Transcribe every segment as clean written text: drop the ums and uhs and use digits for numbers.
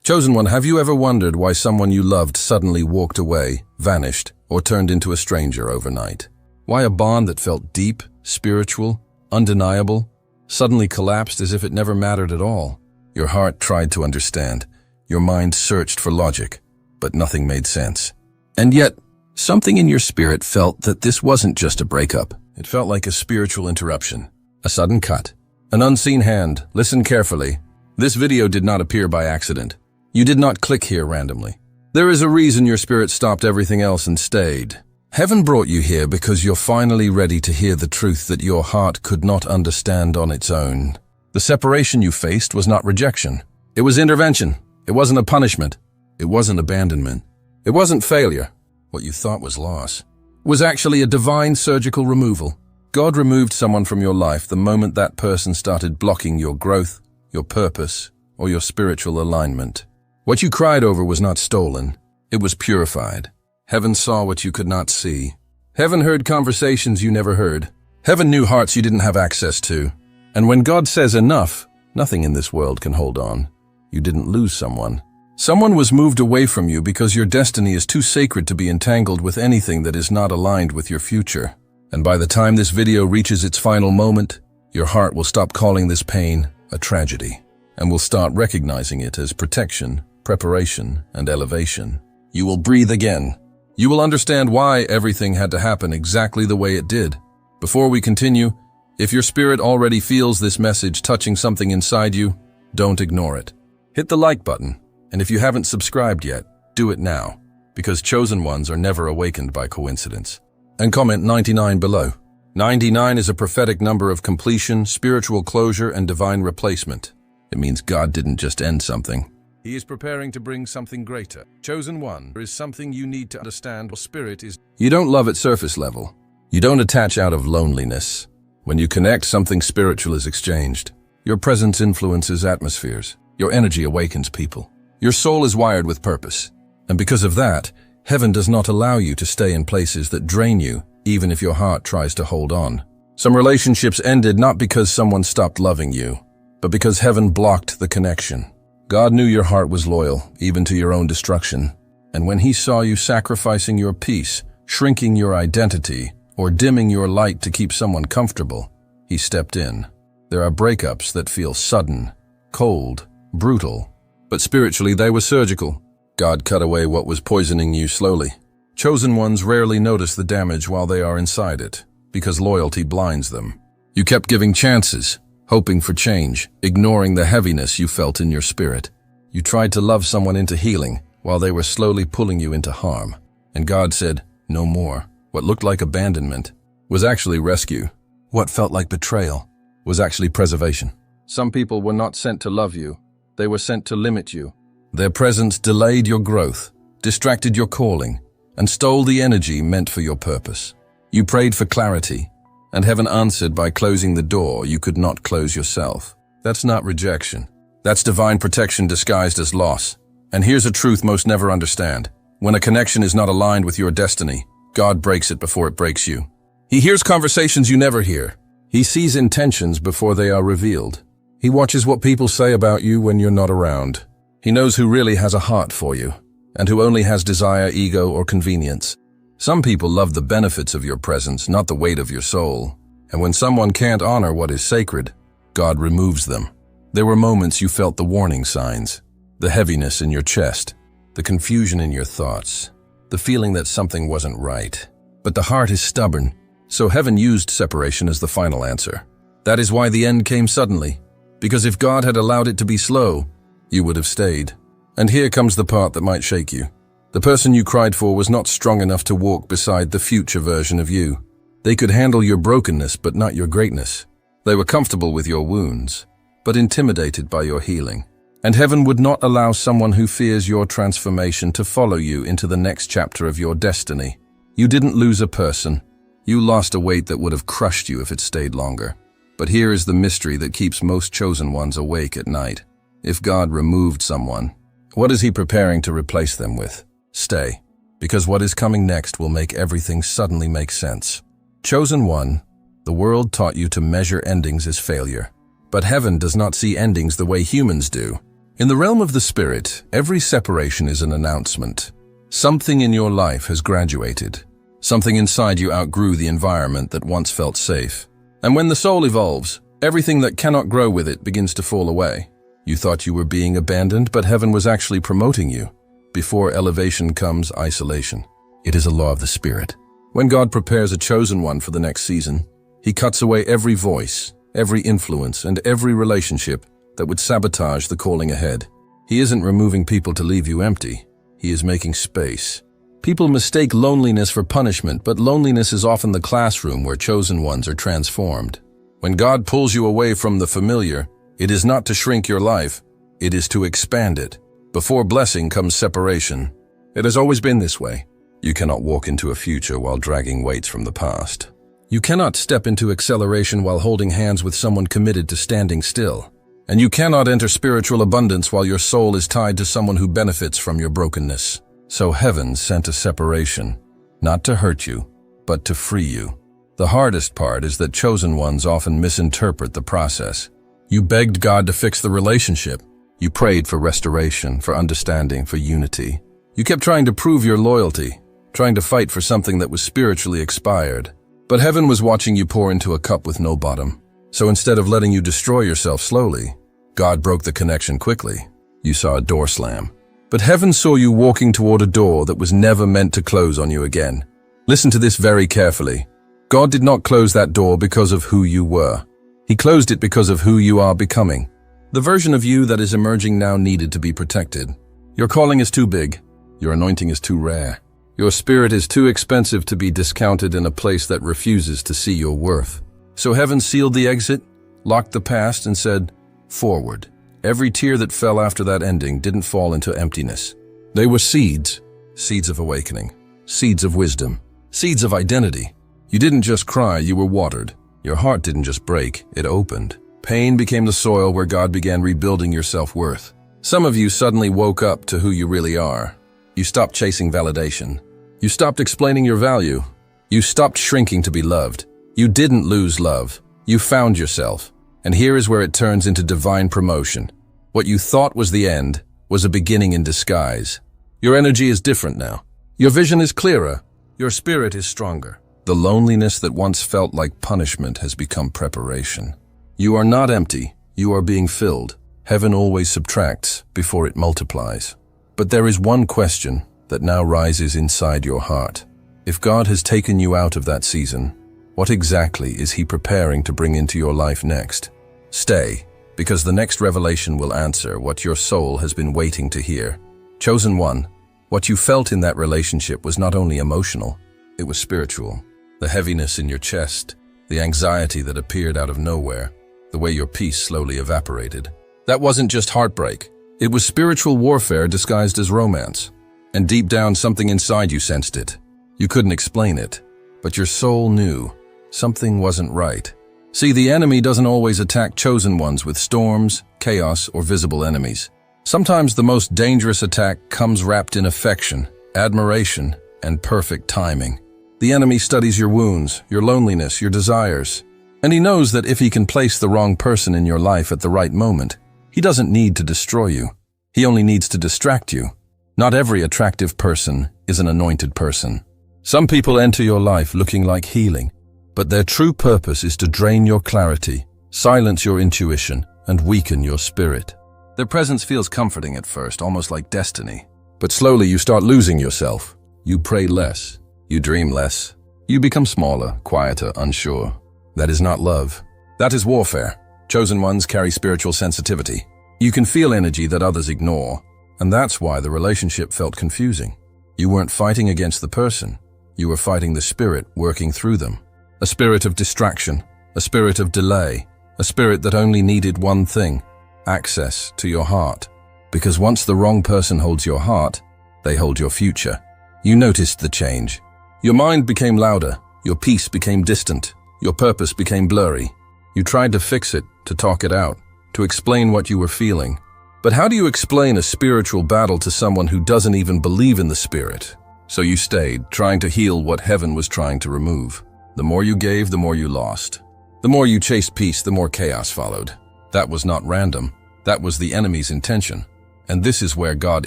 Chosen one, have you ever wondered why someone you loved suddenly walked away, vanished, or turned into a stranger overnight? Why a bond that felt deep, spiritual, undeniable, suddenly collapsed as if it never mattered at all? Your heart tried to understand. Your mind searched for logic, but nothing made sense. And yet, something in your spirit felt that this wasn't just a breakup. It felt like a spiritual interruption, a sudden cut, an unseen hand. Listen carefully. This video did not appear by accident. You did not click here randomly. There is a reason your spirit stopped everything else and stayed. Heaven brought you here because you're finally ready to hear the truth that your heart could not understand on its own. The separation you faced was not rejection. It was intervention. It wasn't a punishment. It wasn't abandonment. It wasn't failure. What you thought was loss. It was actually a divine surgical removal. God removed someone from your life the moment that person started blocking your growth, your purpose, or your spiritual alignment. What you cried over was not stolen. It was purified. Heaven saw what you could not see. Heaven heard conversations you never heard. Heaven knew hearts you didn't have access to. And when God says enough, nothing in this world can hold on. You didn't lose someone. Someone was moved away from you because your destiny is too sacred to be entangled with anything that is not aligned with your future. And by the time this video reaches its final moment, your heart will stop calling this pain a tragedy and will start recognizing it as protection, preparation, and elevation. You will breathe again. You will understand why everything had to happen exactly the way it did. Before we continue, if your spirit already feels this message touching something inside you, don't ignore it. Hit the like button, and if you haven't subscribed yet, do it now, because chosen ones are never awakened by coincidence. And comment 99 below. 99 is a prophetic number of completion, spiritual closure, and divine replacement. It means God didn't just end something. He is preparing to bring something greater. Chosen one is something you need to understand. Your spirit is. You don't love at surface level. You don't attach out of loneliness. When you connect, something spiritual is exchanged. Your presence influences atmospheres. Your energy awakens people. Your soul is wired with purpose. And because of that, heaven does not allow you to stay in places that drain you, even if your heart tries to hold on. Some relationships ended not because someone stopped loving you, but because heaven blocked the connection. God knew your heart was loyal, even to your own destruction. And when he saw you sacrificing your peace, shrinking your identity, or dimming your light to keep someone comfortable, he stepped in. There are breakups that feel sudden, cold, brutal, but spiritually they were surgical. God cut away what was poisoning you slowly. Chosen ones rarely notice the damage while they are inside it, because loyalty blinds them. You kept giving chances, hoping for change, ignoring the heaviness you felt in your spirit. You tried to love someone into healing while they were slowly pulling you into harm. And God said, no more. What looked like abandonment was actually rescue. What felt like betrayal was actually preservation. Some people were not sent to love you. They were sent to limit you. Their presence delayed your growth, distracted your calling, and stole the energy meant for your purpose. You prayed for clarity, and heaven answered by closing the door you could not close yourself. That's not rejection. That's divine protection disguised as loss. And here's a truth most never understand. When a connection is not aligned with your destiny, God breaks it before it breaks you. He hears conversations you never hear. He sees intentions before they are revealed. He watches what people say about you when you're not around. He knows who really has a heart for you, and who only has desire, ego, or convenience. Some people love the benefits of your presence, not the weight of your soul. And when someone can't honor what is sacred, God removes them. There were moments you felt the warning signs, the heaviness in your chest, the confusion in your thoughts, the feeling that something wasn't right. But the heart is stubborn, so heaven used separation as the final answer. That is why the end came suddenly, because if God had allowed it to be slow, you would have stayed. And here comes the part that might shake you. The person you cried for was not strong enough to walk beside the future version of you. They could handle your brokenness, but not your greatness. They were comfortable with your wounds, but intimidated by your healing. And heaven would not allow someone who fears your transformation to follow you into the next chapter of your destiny. You didn't lose a person. You lost a weight that would have crushed you if it stayed longer. But here is the mystery that keeps most chosen ones awake at night. If God removed someone, what is he preparing to replace them with? Stay, because what is coming next will make everything suddenly make sense. Chosen one, the world taught you to measure endings as failure. But heaven does not see endings the way humans do. In the realm of the spirit, every separation is an announcement. Something in your life has graduated. Something inside you outgrew the environment that once felt safe. And when the soul evolves, everything that cannot grow with it begins to fall away. You thought you were being abandoned, but heaven was actually promoting you. Before elevation comes isolation. It is a law of the spirit. When God prepares a chosen one for the next season, He cuts away every voice, every influence, and every relationship that would sabotage the calling ahead. He isn't removing people to leave you empty. He is making space. People mistake loneliness for punishment, but loneliness is often the classroom where chosen ones are transformed. When God pulls you away from the familiar, it is not to shrink your life, it is to expand it. Before blessing comes separation. It has always been this way. You cannot walk into a future while dragging weights from the past. You cannot step into acceleration while holding hands with someone committed to standing still. And you cannot enter spiritual abundance while your soul is tied to someone who benefits from your brokenness. So heaven sent a separation, not to hurt you, but to free you. The hardest part is that chosen ones often misinterpret the process. You begged God to fix the relationship. You prayed for restoration, for understanding, for unity. You kept trying to prove your loyalty, trying to fight for something that was spiritually expired. But heaven was watching you pour into a cup with no bottom. So instead of letting you destroy yourself slowly, God broke the connection quickly. You saw a door slam. But heaven saw you walking toward a door that was never meant to close on you again. Listen to this very carefully. God did not close that door because of who you were. He closed it because of who you are becoming. The version of you that is emerging now needed to be protected. Your calling is too big. Your anointing is too rare. Your spirit is too expensive to be discounted in a place that refuses to see your worth. So heaven sealed the exit, locked the past, and said, forward. Every tear that fell after that ending didn't fall into emptiness. They were seeds, seeds of awakening, seeds of wisdom, seeds of identity. You didn't just cry, you were watered. Your heart didn't just break, it opened. Pain became the soil where God began rebuilding your self-worth. Some of you suddenly woke up to who you really are. You stopped chasing validation. You stopped explaining your value. You stopped shrinking to be loved. You didn't lose love. You found yourself. And here is where it turns into divine promotion. What you thought was the end was a beginning in disguise. Your energy is different now. Your vision is clearer. Your spirit is stronger. The loneliness that once felt like punishment has become preparation. You are not empty. You are being filled. Heaven always subtracts before it multiplies. But there is one question that now rises inside your heart. If God has taken you out of that season, what exactly is He preparing to bring into your life next? Stay, because the next revelation will answer what your soul has been waiting to hear. Chosen one, what you felt in that relationship was not only emotional, it was spiritual. The heaviness in your chest, the anxiety that appeared out of nowhere, the way your peace slowly evaporated. That wasn't just heartbreak. It was spiritual warfare disguised as romance. And deep down, something inside you sensed it. You couldn't explain it, but your soul knew. Something wasn't right. See, the enemy doesn't always attack chosen ones with storms, chaos, or visible enemies. Sometimes the most dangerous attack comes wrapped in affection, admiration, and perfect timing. The enemy studies your wounds, your loneliness, your desires. And he knows that if he can place the wrong person in your life at the right moment, he doesn't need to destroy you. He only needs to distract you. Not every attractive person is an anointed person. Some people enter your life looking like healing, but their true purpose is to drain your clarity, silence your intuition, and weaken your spirit. Their presence feels comforting at first, almost like destiny. But slowly you start losing yourself. You pray less. You dream less. You become smaller, quieter, unsure. That is not love. That is warfare. Chosen ones carry spiritual sensitivity. You can feel energy that others ignore, and that's why the relationship felt confusing. You weren't fighting against the person. You were fighting the spirit working through them. A spirit of distraction, a spirit of delay, a spirit that only needed one thing: access to your heart. Because once the wrong person holds your heart, they hold your future. You noticed the change. Your mind became louder, your peace became distant, your purpose became blurry. You tried to fix it, to talk it out, to explain what you were feeling. But how do you explain a spiritual battle to someone who doesn't even believe in the spirit? So you stayed, trying to heal what heaven was trying to remove. The more you gave, the more you lost. The more you chased peace, the more chaos followed. That was not random. That was the enemy's intention. And this is where God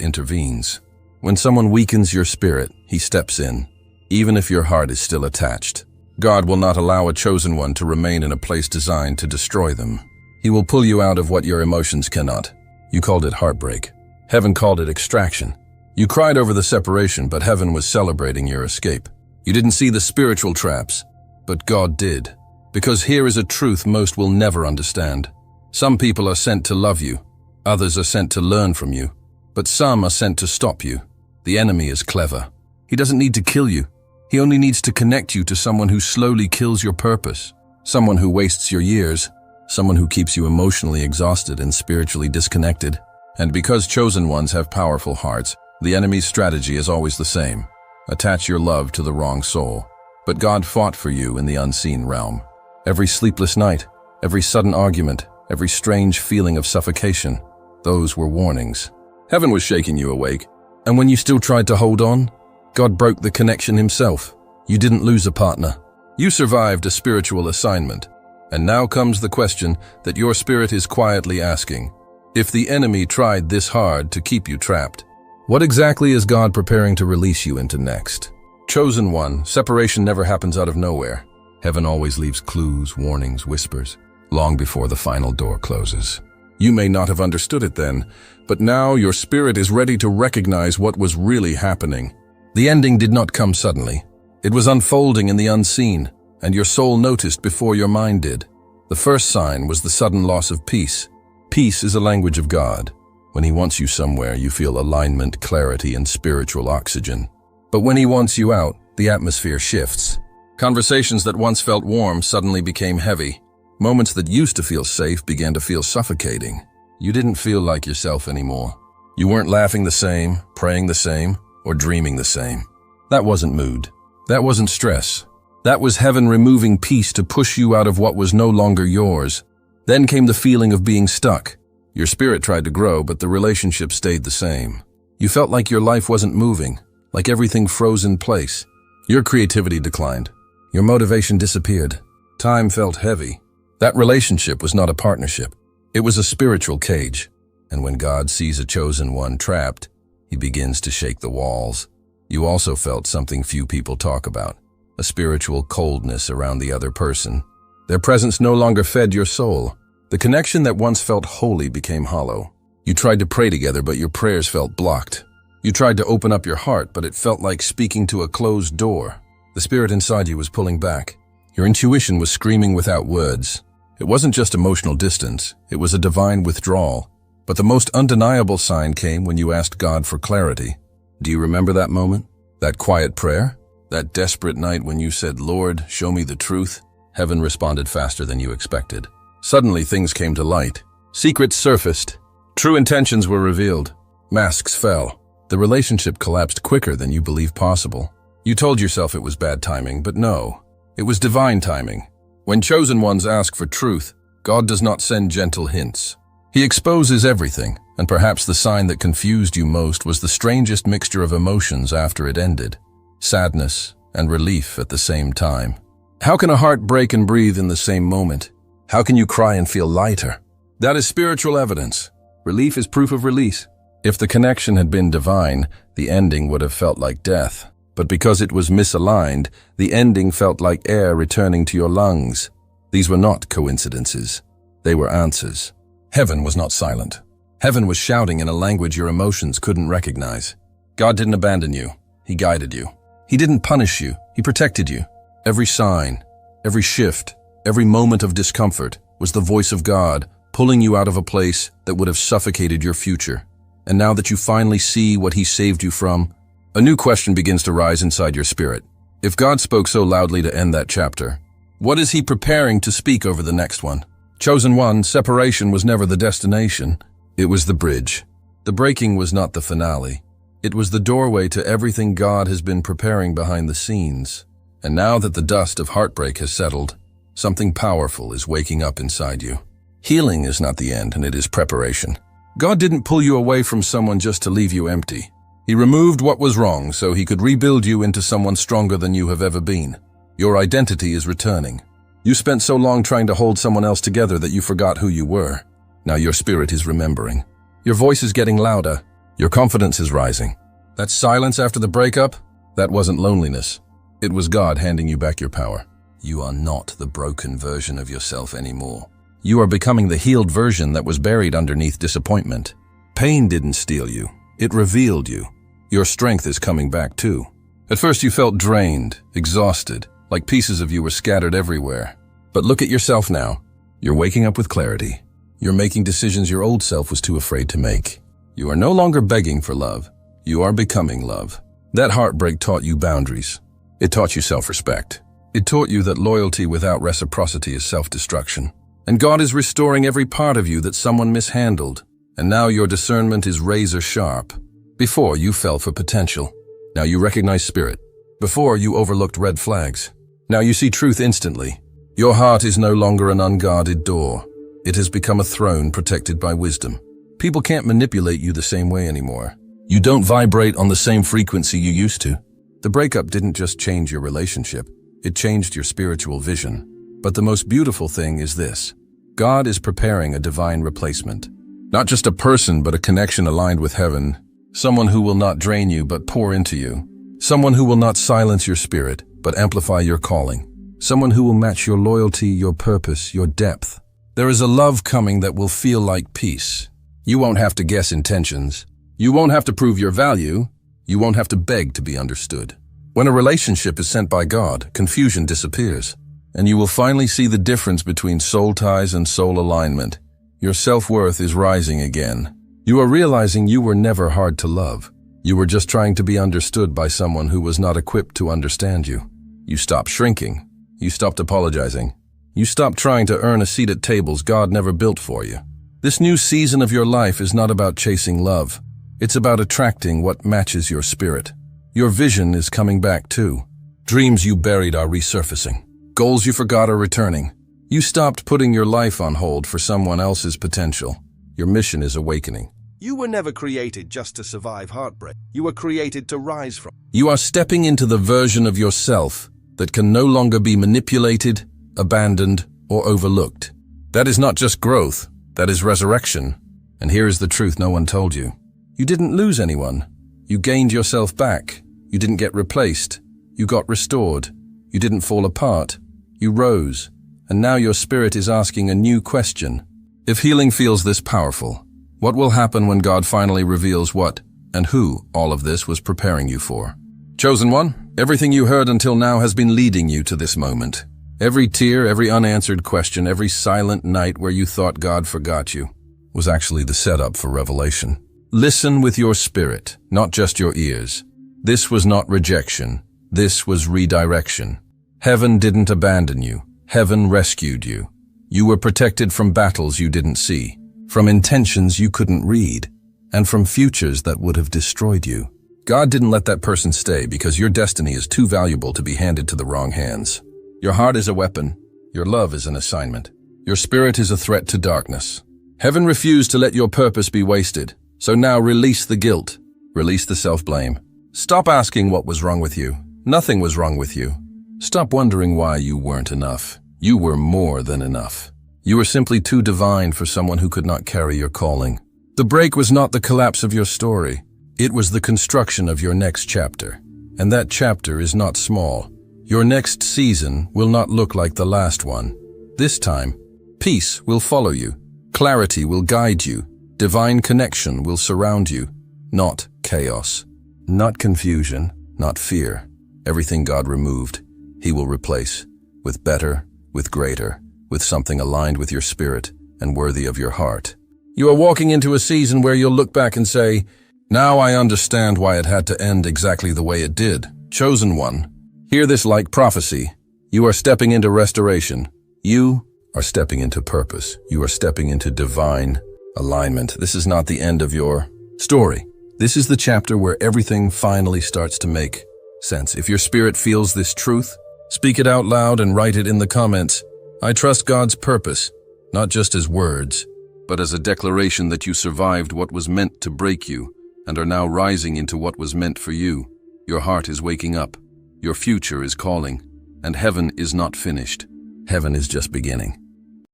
intervenes. When someone weakens your spirit, He steps in, even if your heart is still attached. God will not allow a chosen one to remain in a place designed to destroy them. He will pull you out of what your emotions cannot. You called it heartbreak. Heaven called it extraction. You cried over the separation, but heaven was celebrating your escape. You didn't see the spiritual traps, but God did. Because here is a truth most will never understand. Some people are sent to love you. Others are sent to learn from you. But some are sent to stop you. The enemy is clever. He doesn't need to kill you. He only needs to connect you to someone who slowly kills your purpose. Someone who wastes your years. Someone who keeps you emotionally exhausted and spiritually disconnected. And because chosen ones have powerful hearts, the enemy's strategy is always the same. Attach your love to the wrong soul. But God fought for you in the unseen realm. Every sleepless night, every sudden argument, every strange feeling of suffocation, those were warnings. Heaven was shaking you awake. And when you still tried to hold on, God broke the connection Himself. You didn't lose a partner. You survived a spiritual assignment. And now comes the question that your spirit is quietly asking. If the enemy tried this hard to keep you trapped, what exactly is God preparing to release you into next? Chosen one, separation never happens out of nowhere. Heaven always leaves clues, warnings, whispers, long before the final door closes. You may not have understood it then, but now your spirit is ready to recognize what was really happening. The ending did not come suddenly. It was unfolding in the unseen, and your soul noticed before your mind did. The first sign was the sudden loss of peace. Peace is a language of God. When He wants you somewhere, you feel alignment, clarity, and spiritual oxygen. But when He wants you out, the atmosphere shifts. Conversations that once felt warm suddenly became heavy. Moments that used to feel safe began to feel suffocating. You didn't feel like yourself anymore. You weren't laughing the same, praying the same, or dreaming the same. That wasn't mood. That wasn't stress. That was heaven removing peace to push you out of what was no longer yours. Then came the feeling of being stuck. Your spirit tried to grow, but the relationship stayed the same. You felt like your life wasn't moving, like everything froze in place. Your creativity declined. Your motivation disappeared. Time felt heavy. That relationship was not a partnership. It was a spiritual cage. And when God sees a chosen one trapped, He begins to shake the walls. You also felt something few people talk about, a spiritual coldness around the other person. Their presence no longer fed your soul. The connection that once felt holy became hollow. You tried to pray together, but your prayers felt blocked. You tried to open up your heart, but it felt like speaking to a closed door. The spirit inside you was pulling back. Your intuition was screaming without words. It wasn't just emotional distance, it was a divine withdrawal. But the most undeniable sign came when you asked God for clarity. Do you remember that moment? That quiet prayer? That desperate night when you said, "Lord, show me the truth"? Heaven responded faster than you expected. Suddenly things came to light. Secrets surfaced. True intentions were revealed. Masks fell. The relationship collapsed quicker than you believed possible. You told yourself it was bad timing, but no. It was divine timing. When chosen ones ask for truth, God does not send gentle hints. He exposes everything, and perhaps the sign that confused you most was the strangest mixture of emotions after it ended. Sadness and relief at the same time. How can a heart break and breathe in the same moment? How can you cry and feel lighter? That is spiritual evidence. Relief is proof of release. If the connection had been divine, the ending would have felt like death. But because it was misaligned, the ending felt like air returning to your lungs. These were not coincidences. They were answers. Heaven was not silent. Heaven was shouting in a language your emotions couldn't recognize. God didn't abandon you. He guided you. He didn't punish you. He protected you. Every sign, every shift, every moment of discomfort was the voice of God pulling you out of a place that would have suffocated your future. And now that you finally see what He saved you from, a new question begins to rise inside your spirit. If God spoke so loudly to end that chapter, what is He preparing to speak over the next one? Chosen one, separation was never the destination. It was the bridge. The breaking was not the finale. It was the doorway to everything God has been preparing behind the scenes. And now that the dust of heartbreak has settled, something powerful is waking up inside you. Healing is not the end, and it is preparation. God didn't pull you away from someone just to leave you empty. He removed what was wrong so He could rebuild you into someone stronger than you have ever been. Your identity is returning. You spent so long trying to hold someone else together that you forgot who you were. Now your spirit is remembering. Your voice is getting louder. Your confidence is rising. That silence after the breakup, that wasn't loneliness. It was God handing you back your power. You are not the broken version of yourself anymore. You are becoming the healed version that was buried underneath disappointment. Pain didn't steal you. It revealed you. Your strength is coming back too. At first you felt drained, exhausted, like pieces of you were scattered everywhere. But look at yourself now. You're waking up with clarity. You're making decisions your old self was too afraid to make. You are no longer begging for love. You are becoming love. That heartbreak taught you boundaries. It taught you self-respect. It taught you that loyalty without reciprocity is self-destruction. And God is restoring every part of you that someone mishandled. And now your discernment is razor sharp. Before, you fell for potential. Now you recognize spirit. Before, you overlooked red flags. Now you see truth instantly. Your heart is no longer an unguarded door. It has become a throne protected by wisdom. People can't manipulate you the same way anymore. You don't vibrate on the same frequency you used to. The breakup didn't just change your relationship. It changed your spiritual vision. But the most beautiful thing is this. God is preparing a divine replacement. Not just a person, but a connection aligned with heaven. Someone who will not drain you, but pour into you. Someone who will not silence your spirit, but amplify your calling. Someone who will match your loyalty, your purpose, your depth. There is a love coming that will feel like peace. You won't have to guess intentions. You won't have to prove your value. You won't have to beg to be understood. When a relationship is sent by God, confusion disappears. And you will finally see the difference between soul ties and soul alignment. Your self-worth is rising again. You are realizing you were never hard to love. You were just trying to be understood by someone who was not equipped to understand you. You stopped shrinking. You stopped apologizing. You stopped trying to earn a seat at tables God never built for you. This new season of your life is not about chasing love. It's about attracting what matches your spirit. Your vision is coming back too. Dreams you buried are resurfacing. Goals you forgot are returning. You stopped putting your life on hold for someone else's potential. Your mission is awakening. You were never created just to survive heartbreak. You were created to rise from. You are stepping into the version of yourself that can no longer be manipulated, abandoned, or overlooked. That is not just growth, that is resurrection. And here is the truth no one told you. You didn't lose anyone. You gained yourself back. You didn't get replaced. You got restored. You didn't fall apart. You rose. And now your spirit is asking a new question. If healing feels this powerful, what will happen when God finally reveals what and who all of this was preparing you for? Chosen one, everything you heard until now has been leading you to this moment. Every tear, every unanswered question, every silent night where you thought God forgot you was actually the setup for revelation. Listen with your spirit, not just your ears. This was not rejection. This was redirection. Heaven didn't abandon you. Heaven rescued you. You were protected from battles you didn't see, from intentions you couldn't read, and from futures that would have destroyed you. God didn't let that person stay because your destiny is too valuable to be handed to the wrong hands. Your heart is a weapon. Your love is an assignment. Your spirit is a threat to darkness. Heaven refused to let your purpose be wasted. So now release the guilt. Release the self-blame. Stop asking what was wrong with you. Nothing was wrong with you. Stop wondering why you weren't enough. You were more than enough. You were simply too divine for someone who could not carry your calling. The break was not the collapse of your story. It was the construction of your next chapter. And that chapter is not small. Your next season will not look like the last one. This time, peace will follow you. Clarity will guide you. Divine connection will surround you. Not chaos. Not confusion. Not fear. Everything God removed, He will replace. With better, with greater, with something aligned with your spirit and worthy of your heart. You are walking into a season where you'll look back and say, "Now I understand why it had to end exactly the way it did." Chosen one, hear this like prophecy. You are stepping into restoration. You are stepping into purpose. You are stepping into divine alignment. This is not the end of your story. This is the chapter where everything finally starts to make sense. If your spirit feels this truth, speak it out loud and write it in the comments. I trust God's purpose, not just as words, but as a declaration that you survived what was meant to break you and are now rising into what was meant for you. Your heart is waking up. Your future is calling. And heaven is not finished. Heaven is just beginning.